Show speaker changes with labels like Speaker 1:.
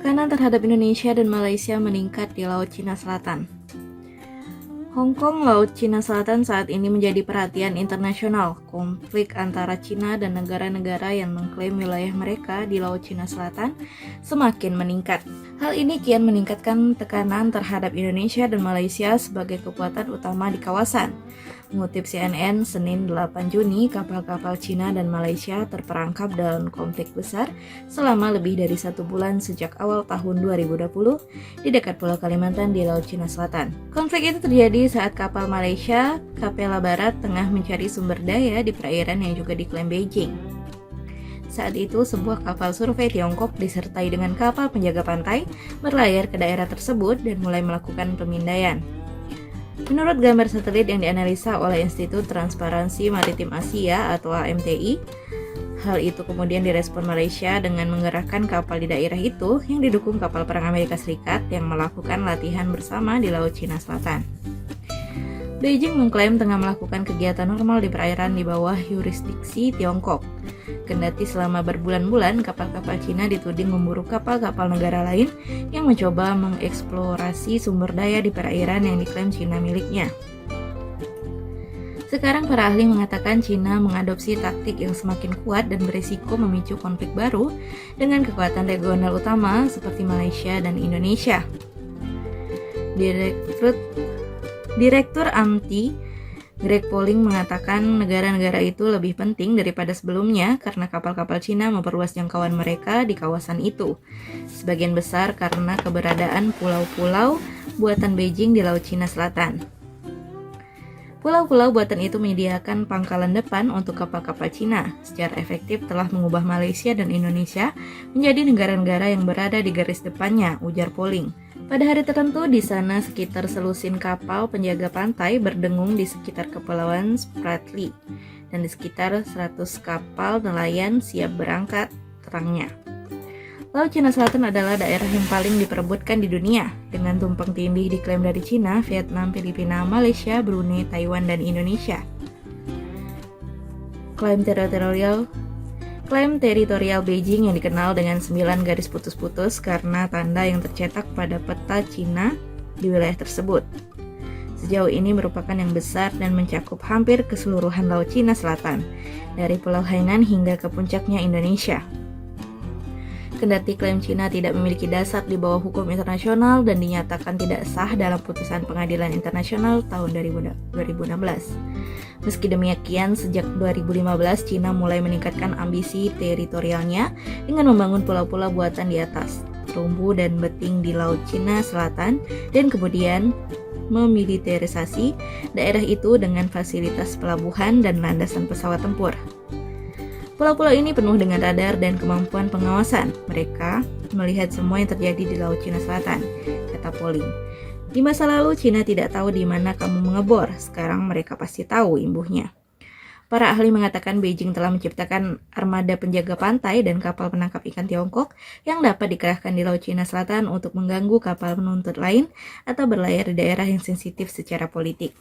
Speaker 1: Tekanan terhadap Indonesia dan Malaysia meningkat di Laut Cina Selatan. Hong Kong, Laut Cina Selatan saat ini menjadi perhatian internasional. Konflik antara Cina dan negara-negara yang mengklaim wilayah mereka di Laut Cina Selatan semakin meningkat. Hal ini kian meningkatkan tekanan terhadap Indonesia dan Malaysia sebagai kekuatan utama di kawasan. Mengutip CNN, Senin 8 Juni, kapal-kapal Cina dan Malaysia terperangkap dalam konflik besar selama lebih dari 1 bulan sejak awal tahun 2020 di dekat Pulau Kalimantan di Laut Cina Selatan. Konflik itu terjadi saat kapal Malaysia, Capella Barat, tengah mencari sumber daya di perairan yang juga diklaim Beijing. Saat itu, sebuah kapal survei Tiongkok disertai dengan kapal penjaga pantai berlayar ke daerah tersebut dan mulai melakukan pemindaian. Menurut gambar satelit yang dianalisa oleh Institut Transparansi Maritim Asia atau AMTI, hal itu kemudian direspon Malaysia dengan mengerahkan kapal di daerah itu yang didukung kapal perang Amerika Serikat yang melakukan latihan bersama di Laut Cina Selatan. Beijing mengklaim tengah melakukan kegiatan normal di perairan di bawah yurisdiksi Tiongkok. Kendati selama berbulan-bulan kapal-kapal Cina dituding memburu kapal-kapal negara lain yang mencoba mengeksplorasi sumber daya di perairan yang diklaim Cina miliknya. Sekarang para ahli mengatakan Cina mengadopsi taktik yang semakin kuat dan berisiko memicu konflik baru dengan kekuatan regional utama seperti Malaysia dan Indonesia. Direktur AMTI Greg Polling mengatakan negara-negara itu lebih penting daripada sebelumnya karena kapal-kapal Cina memperluas jangkauan mereka di kawasan itu. Sebagian besar karena keberadaan pulau-pulau buatan Beijing di Laut Cina Selatan. Pulau-pulau buatan itu menyediakan pangkalan depan untuk kapal-kapal Cina. Secara efektif telah mengubah Malaysia dan Indonesia menjadi negara-negara yang berada di garis depannya, ujar Polling. Pada hari tertentu di sana sekitar selusin kapal penjaga pantai berdengung di sekitar Kepulauan Spratly dan di sekitar 100 kapal nelayan siap berangkat, terangnya. Laut Cina Selatan adalah daerah yang paling diperebutkan di dunia dengan tumpang tindih diklaim dari Cina, Vietnam, Filipina, Malaysia, Brunei, Taiwan, dan Indonesia. Klaim teritorial Beijing yang dikenal dengan 9 garis putus-putus karena tanda yang tercetak pada peta Cina di wilayah tersebut. Sejauh ini merupakan yang besar dan mencakup hampir keseluruhan Laut Cina Selatan, dari Pulau Hainan hingga ke puncaknya Indonesia. Kendati klaim Cina tidak memiliki dasar di bawah hukum internasional dan dinyatakan tidak sah dalam putusan Pengadilan Internasional tahun 2016. Meski demikian, sejak 2015 Cina mulai meningkatkan ambisi teritorialnya dengan membangun pulau-pulau buatan di atas terumbu dan beting di Laut Cina Selatan dan kemudian memiliterisasi daerah itu dengan fasilitas pelabuhan dan landasan pesawat tempur. Pulau-pulau ini penuh dengan radar dan kemampuan pengawasan. Mereka melihat semua yang terjadi di Laut Cina Selatan, kata Polling. Di masa lalu, Cina tidak tahu di mana kamu mengebor. Sekarang mereka pasti tahu imbuhnya. Para ahli mengatakan Beijing telah menciptakan armada penjaga pantai dan kapal penangkap ikan Tiongkok yang dapat dikerahkan di Laut Cina Selatan untuk mengganggu kapal penuntut lain atau berlayar di daerah yang sensitif secara politik.